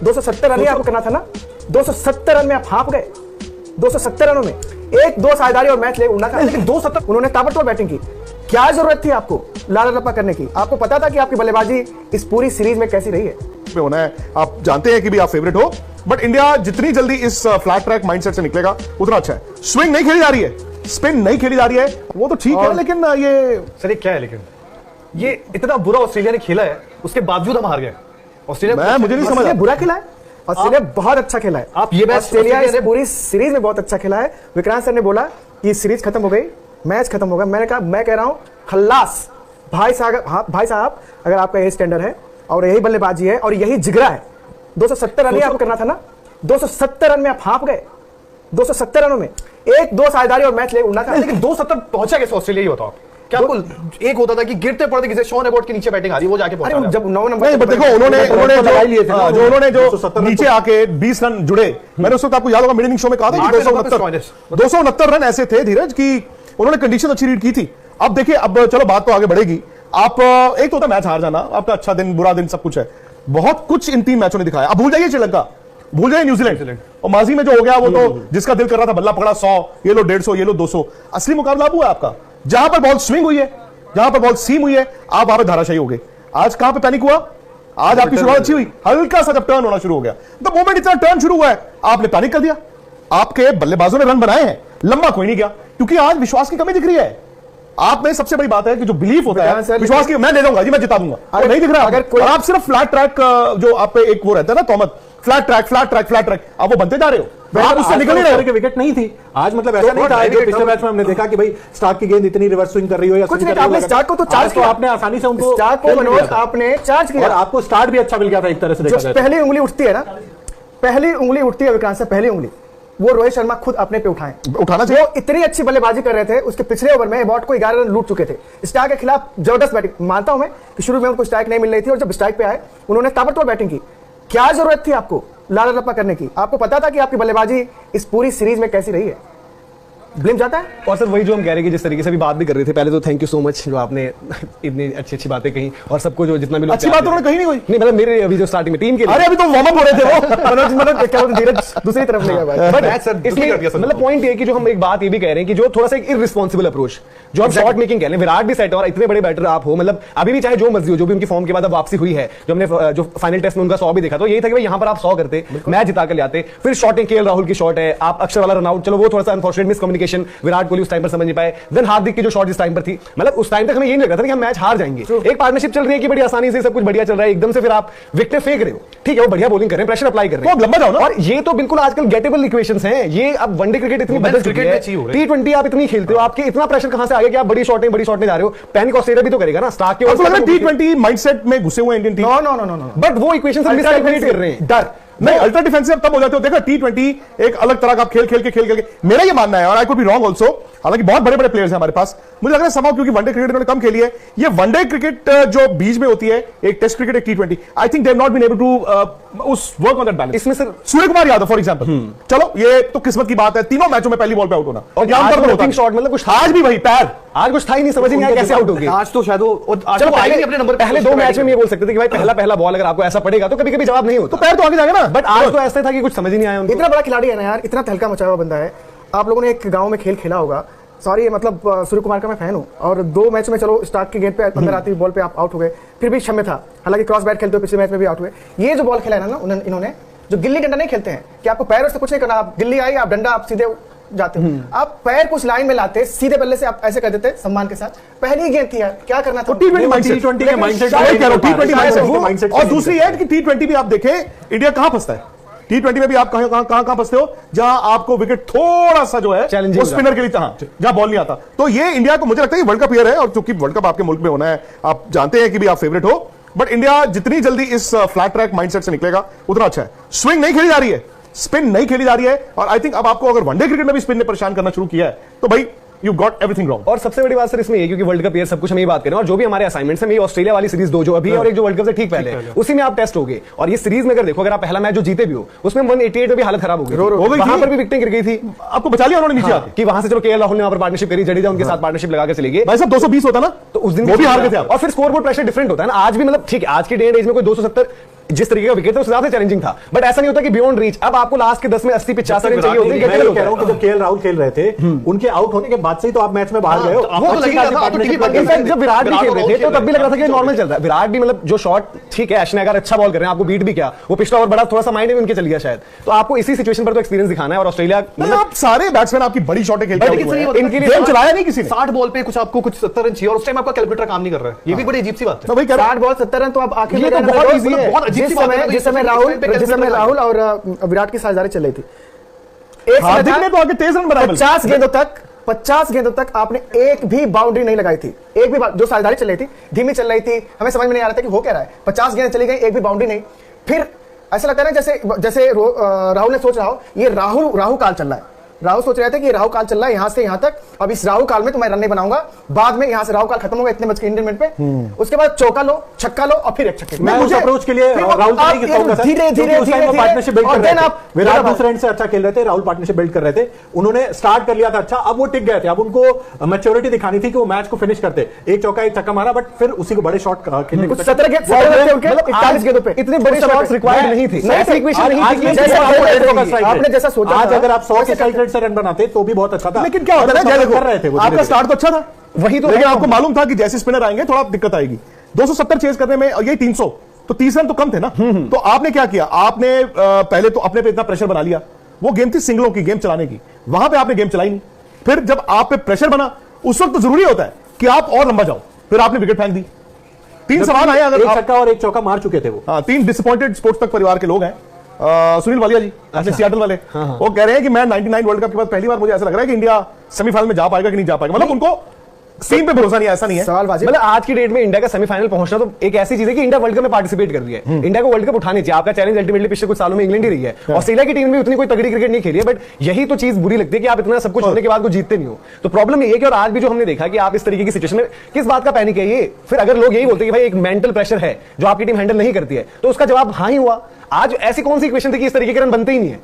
270 run ही आपको करना था ना, 270 रन में आप हाफ गए। 270 रनों में एक दो साझेदारी और मैच ले उड़ना था, लेकिन 270 उन्होंने ताबड़तोड़ बैटिंग की। क्या जरूरत थी आपको लाला रप्पा करने की? आपको पता था कि आपकी बल्लेबाजी इस पूरी सीरीज में कैसी रही है। होना है, आप जानते हैं कि भी आप फेवरेट हो, बट इंडिया जितनी जल्दी इस फ्लैट ट्रैक माइंडसेट से निकलेगा उतना अच्छा है। स्विंग नहीं खेली जा रही है, स्पिन नहीं खेली जा रही है, वो तो ठीक है, लेकिन ये सर ये क्या है? लेकिन ये इतना बुरा ऑस्ट्रेलिया ने खेला है, उसके बावजूद हम हार गए। ऑस्ट्रेलिया मुझे नहीं समझ बुरा खेला है, ऑस्ट्रेलिया बहुत अच्छा खेला है। आप ये ऑस्ट्रेलिया इस पूरी सीरीज में बहुत अच्छा खेला है। विक्रांत सर ने बोला कि सीरीज खत्म हो गई, मैच खत्म हो गया। मैंने कहा, मैं कह रहा हूं खल्लास भाई साहब, अगर आपका यही स्टैंडर्ड है और यही बल्लेबाजी है और यही जिगरा है, 270 रन ही आपको करना था ना, 270 रन में आप हाफ गए। 270 रनों में एक दो साझेदारी और मैच ले उड़ना था, लेकिन 270 पहुंचा कैसे ऑस्ट्रेलिया? ही बताओ क्या आपको एक होता था कि गिरते पड़ते किसी शॉन एबॉट के नीचे बैटिंग आ रही, वो जाके पहुंचा। जब 9 नंबर देखो उन्होंने जो नीचे आके 20 रन जुड़े, मैंने उस वक्त आपको याद होगा मिड इनिंग शो में कहा था 269 रन ऐसे थे धीरज कि उन्होंने कंडीशन अच्छी रीड की थी। अब देखिए, अब चलो बात तो आगे बढ़ेगी। आप एक तो होता मैच हार जाना, आपका अच्छा दिन बुरा दिन सब कुछ है, बहुत कुछ इन 3 मैचों ने दिखाया। अब भूल जाइए श्रीलंका, भूल जाइए न्यूजीलैंड, और माजी में जो हो गया वो तो जिसका दिल कर रहा था बल्ला पकड़ा 100, ये लो 150, ये लो 200। असली मुकाबला हुआ है आपका, जहां पर बॉल स्विंग हुई है, जहां पर बॉल सीम हुई है, आप वहां पर धाराशायी हो गए। आज कहां पर पैनिक हुआ? आज आपकी शुरुआत अच्छी हुई, हल्का सा जब टर्न होना शुरू हो गया, द मोमेंट इतना टर्न शुरू हुआ है, आपने पैनिक कर दिया। आपके बल्लेबाजों ने रन बनाए हैं, लंबा कोई नहीं गया, क्योंकि आज विश्वास की कमी दिख रही है। आप में सबसे बड़ी बात है कि जो बिलीफ होता है विश्वास की, मैं ले जाऊंगा जी, मैं जिता दूंगा, अगर नहीं दिख रहा। अगर कोई आप सिर्फ फ्लैट ट्रैक, जो आप पे एक वो रहता है ना तोहमत, फ्लैट ट्रैक, आप वो बनते जा रहे हो, आप उससे निकल ही रहे हो। विकेट नहीं थी आज, मतलब ऐसा नहीं था जो पिछले मैच में हमने देखा कि भाई स्टार्क की गेंद इतनी रिवर्स स्विंग कर रही हो या कुछ नहीं। आपने स्टार्क को तो चार्ज किया, आपने आसानी से उनको स्टार्क को मनोज आपने चार्ज किया, और आपको स्टार्ट भी अच्छा मिल गया था एक तरह से देखा जाए। पहली उंगली उठती है ना, पहली उंगली उठती है विक्रांत से, पहली उंगली वो रोहित शर्मा खुद अपने पे उठाना चाहिए। वो इतनी अच्छी बल्लेबाजी कर रहे थे, उसके पिछले ओवर में एबॉट को 11 रन लूट चुके थे। स्टार्क के खिलाफ जबरदस्त बैटिंग, मानता हूं मैं कि शुरू में उनको स्ट्राइक नहीं मिल रही थी, और जब स्ट्राइक पे आए उन्होंने ताबड़तोड़ बैटिंग की। क्या जरूरत थी आपको लाला रप्पा करने की? आपको पता था कि आपकी बल्लेबाजी इस पूरी सीरीज में कैसी रही है। ब्लेम जाता है। और सर वही जो हम कह रहे हैं कि जिस तरीके से भी बात भी कर रहे थे, पहले तो थैंक यू सो मच जो आपने इतनी अच्छी बातें कही, और सबको जो जितना भी अच्छी बात उन्होंने कही नहीं कोई, नहीं मतलब मेरे अभी जो स्टार्टिंग में टीम के, अरे अभी तो वार्म अप हो रहे थे वो मतलब क्या धीरज दूसरी तरफ ले गया। बट सर इसलिए मतलब पॉइंट ये कि जो हम एक बात ये भी कह रहे हैं कि जो थोड़ा सा एक इररिस्पांसिबल अप्रोच जो हम शॉट मेकिंग कह रहे हैं, विराट भी सेट है और इतने बड़े बैटर आप हो, मतलब अभी भी चाहे जो मर्जी हो, जो भी उनकी फॉर्म के बाद अब वापसी हुई है, जो हमने जो फाइनल टेस्ट में उनका 100 भी देखा, तो यही था कि यहाँ पर आप 100 करते, मैच जिता कर ले आते। फिर शॉटिंग केएल राहुल की शॉट है, आप अक्षर वाला रन आउट, चलो वो थोड़ा सा अनफॉर्चुनेट मिसकम्युनिकेशन, विराट कोहली उस टाइम पर समझ नहीं पाए। देन हार्दिक की जो शॉट जिस टाइम पर थी, मतलब उस टाइम तक हमें यही नहीं लगा था कि हम मैच हार जाएंगे। एक पार्टनरशिप चल रही है कि बड़ी आसानी से सब कुछ बढ़िया चल रहा है, एकदम से फिर आप विकेट फेंक रहे हो, ठीक है वो बढ़िया बॉलिंग कर रहे हैं, प्रेशर अप्लाई कर रहे हैं, लंबा जाओ ना। और ये तो बिल्कुल आजकल गेटेबल इक्वेशंस हैं। ये अब वनडे क्रिकेट इतनी बदल चुकी है, T20 आप इतनी खेलते हो, आपके इतना प्रेशर कहां से आ गया कि आप बड़ी शॉट में जा रहे हो। पैनिक ऑस्ट्रेलिया भी तो करेगा ना, स्टार्क के और T20 माइंडसेट में घुसे हुए इंडियन टीम। नो, बट वो इक्वेशंस हम मिसकैलकुलेट कर रहे हैं। डर नहीं, अल्ट्रा डिफेंसिव तब हो जाते हो। देखो T20 एक अलग तरह का आप खेल के मेरा ये मानना है, और I could be wrong also, हालांकि बहुत बड़े बड़े प्लेयर्स हैं हमारे पास, मुझे लग रहा है समाव क्योंकि वनडे क्रिकेट इन्होंने कम खेली है, ये वनडे क्रिकेट जो बीच में होती है, एक टेस्ट क्रिकेट, एक T20, I think they have not been able to उस वर्क ऑन दैट बैलेंस। इसमें sir Suryakumar Yadav for example, चलो ये तो किस्मत की बात है, तीनों मैचों में पहली बॉल पे आउट होना, और यहां पर शॉट मतलब कुछ आज भी वही पैर, आज कुछ था ही नहीं, समझ नहीं आया कैसे आउट हो गए। आज तो शायद चलो अपने नंबर पहले 2 मैच में ये बोल सकते थे कि भाई पहला बॉल अगर आपको ऐसा पड़ेगा तो कभी-कभी जवाब नहीं होता, तो पैर तो आगे जाएगा ना। बट आज तो ऐसा था कि कुछ समझ ही नहीं आया उनको। इतना बड़ा खिलाड़ी है ना यार, इतना तहलका मचाया हुआ बंदा है। आप लोगों ने एक गांव में खेल खेला होगा, सॉरी मतलब सूर्य कुमार का मैं फैन हूं, और 2 मैच में चलो स्टार्क की गेंद पे अंदर आती बॉल पे आप आउट हो गए, फिर भी क्षम्य था। हालांकि क्रॉस बैट खेलते हुए पिछले मैच में भी आउट हुए। ये जो बॉल खेला है ना इन्होंने, जो गिल्ली डंडा नहीं खेलते हैं कि आपको पैरों से कुछ नहीं करना, आप गिल्ली आई आप डंडा आप सीधे जाते हो, आप पैर कुछ लाइन में लाते, सीधे बल्ले से आप ऐसे कर देते सम्मान के साथ। पहली गेंद थी यार, क्या करना था। T20 के माइंडसेट, और दूसरी है कि T20 भी आप देखें इंडिया कहां फंसता है। T20 में भी आप कहां फंसते हो, जहां आपको विकेट थोड़ा सा जो है वो स्पिनर के लिए जहां बॉल नहीं आता। तो ये इंडिया को मुझे लगता है वर्ल्ड कप ईयर है, और चूंकि वर्ल्ड कप आपके मुल्क में होना है, आप जानते हैं कि भी आप फेवरेट हो, बट इंडिया जितनी जल्दी इस फ्लैट ट्रैक माइंडसेट से निकलेगा उतना अच्छा है। स्विंग नहीं खेली जा रही है, स्पिन नहीं खेली जा रही है, और आई थिंक अब आपको अगर वनडे क्रिकेट में भी स्पिन ने परेशान करना शुरू किया है तो भाई यू गॉट एवरीथिंग रॉन्ग। और सबसे बड़ी बात सर इसमें ये, क्योंकि वर्ल्ड कप ईयर सब कुछ हम ये बात करें, और जो भी हमारे असाइनमेंट्स हैं, ये ऑस्ट्रेलिया वाली सीरीज 2 जो अभी है और एक जो वर्ल्ड कप से ठीक पहले है, उसी में आप टेस्ट हो गए। और ये सीरीज में अगर देखो, अगर आप पहला मैच जो जीते भी हो उसमें 188 में भी हालत खराब हो गई, वहां पर भी विकेटें गिर गई थी, आपको बचा लिया उन्होंने नीचे आके कि वहां से चलो केएल राहुल ने वहां पर पार्टनरशिप करी, जडेजा उनके साथ पार्टनरशिप लगा के चले गए। भाई साहब 220 होता ना तो उस दिन वो भी हार गए थे। और फिर स्कोर बोर्ड प्रेशर डिफरेंट होता है ना। आज भी मतलब ठीक है, आज के डे एंड एज में कोई 270 जिस तरीके का विकेट था उस हिसाब से चैलेंजिंग था, बट ऐसा नहीं होता कि बियॉन्ड रीच। अब आपको लास्ट के 10 में 80-85 रन चाहिए होते हैं। मैं कह रहा हूं कि जब केएल राहुल खेल रहे थे उनके आउट होने के बाद से ही तो आप मैच में बाहर गए हो। इनफैक्ट जब विराट भी खेल रहे थे तो तब भी लग रहा था कि नॉर्मल चल रहा है। विराट भी मतलब जो शॉट ठीक है, एशने अगर अच्छा बॉल कर रहे हैं, आपको बीट भी किया, वो पिछला ओवर बड़ा थोड़ा सा माइंड में उनके चल गया शायद, तो आपको इसी सिचुएशन पर तो एक्सपीरियंस दिखाना है। और ऑस्ट्रेलिया आप सारे बैट्समैन आपकी बड़ी शॉटें खेलते हैं, इनके लिए गेम चलाया नहीं किसी ने। 60 बॉल पे कुछ आपको कुछ 70 रन चाहिए और उस टाइम आपका कैलकुलेटर काम नहीं कर रहा है, ये भी बड़ी अजीब सी बात है। मैं वही कह रहा हूं, 60 बॉल 70 रन तो आप आखिर ये में तो बहुत इजी है। बहुत अजीब सी बात है। जिस समय राहुल और विराट की साझेदारी चल रही थी, एक समय हार्दिक था, ने तो आगे 23 रन बनाए। 50 गेंदों तक आपने एक भी बाउंड्री नहीं लगाई थी। एक भी जो साझेदारी चल रही थी, धीमी चल रही थी, हमें समझ में नहीं आ रहा था कि हो क्या रहा है। 50 गेंद चली गई, एक भी बाउंड्री नहीं। फिर ऐसा लगता है ना जैसे राहुल ने सोच रहा हो ये राहु काल चल रहा है। राहुल सोच रहे थे कि राहु काल चल रहा है यहां से यहां तक, अब इस राहु काल में तो मैं रन नहीं बनाऊंगा, बाद में यहां से राहु काल खत्म होगा इतने बज के इंडियन मिनट पे, उसके बाद चौका लो, छक्का लो और फिर एक छक्के। मैं उस अप्रोच के लिए राहुल धीरे पार्टनरशिप बिल्ड कर रहे थे। विराट दूसरे एंड से अच्छा खेल रहे थे, राहुल पार्टनरशिप बिल्ड कर रहे थे, उन्होंने स्टार्ट कर लिया था अच्छा, अब वो टिक गए थे। अब उनको मैच्योरिटी दिखानी थी कि वो मैच को फिनिश करते, एक चौका एक छक्का मारा, बट फिर उसी को बड़े शॉट खेलने को 17 गेंद 41 गेंदों पे इतने बड़े शॉट्स रिक्वायर्ड नहीं थे। ऐसी इक्वेशन नहीं थी कि आपने जैसा सोचा आज अगर आप 100 के स्ट्राइक रेट से रन बनाते तो भी बहुत अच्छा था। लेकिन क्या होता है ना, कर रहे थे वो, आपका स्टार्ट तो अच्छा था, वही तो, लेकिन आपको मालूम था कि जैसे स्पिनर आएंगे थोड़ा दिक्कत आएगी। 270 चेज करने में, और ये 300, तो 30 रन तो कम थे ना। तो आपने क्या किया, आपने पहले तो अपने पे इतना प्रेशर बना लिया। वो गेम थी सिंगलों की, गेम चलाने की, वहां पे आपने गेम चलाई नहीं। फिर जब आप पे प्रेशर बना, उस वक्त तो जरूरी होता है कि आप और लंबा जाओ, फिर आपने विकेट फेंक दी। 3 सवाल आए, अगर एक छक्का और एक चौका मार चुके थे वो। 3 डिसअपॉइंटेड स्पोर्ट्स तक परिवार के लोग हैं। सुनील वालिया जी, अपने सियाटल वाले, वो कह रहे हैं कि मैं 99 वर्ल्ड कप के बाद पहली बार मुझे ऐसा लग रहा है कि इंडिया सेमीफाइनल में जा पाएगा कि नहीं जा पाएगा। मतलब उनको टीम पे भरोसा नहीं, ऐसा नहीं है। सवाल वाजिब, मतलब आज की डेट में इंडिया का सेमीफाइनल पहुंचना तो एक ऐसी चीज है कि इंडिया वर्ल्ड कप में पार्टिसिपेट कर रही है। इंडिया को वर्ल्ड कप उठानी चाहिए। आपका चैलेंज अल्टीमेटली पिछले कुछ सालों में इंग्लैंड ही रही है। ऑस्ट्रेलिया की टीम भी उतनी कोई तगड़ी क्रिकेट नहीं खेली है, बट यही तो चीज बुरी लगती है कि आप इतना सब कुछ होने के बाद को जीतते नहीं हो। तो प्रॉब्लम ये है कि और आज भी जो हमने देखा कि आप इस तरीके की सिचुएशन में किस बात का पैनिक है ये। फिर अगर लोग यही बोलते हैं कि भाई एक मेंटल प्रेशर है जो आपकी टीम हैंडल नहीं करती है, तो उसका जवाब हाँ ही हुआ। आज ऐसी कौन सी इक्वेशन थी कि इस तरीके के रन बनते ही नहीं है।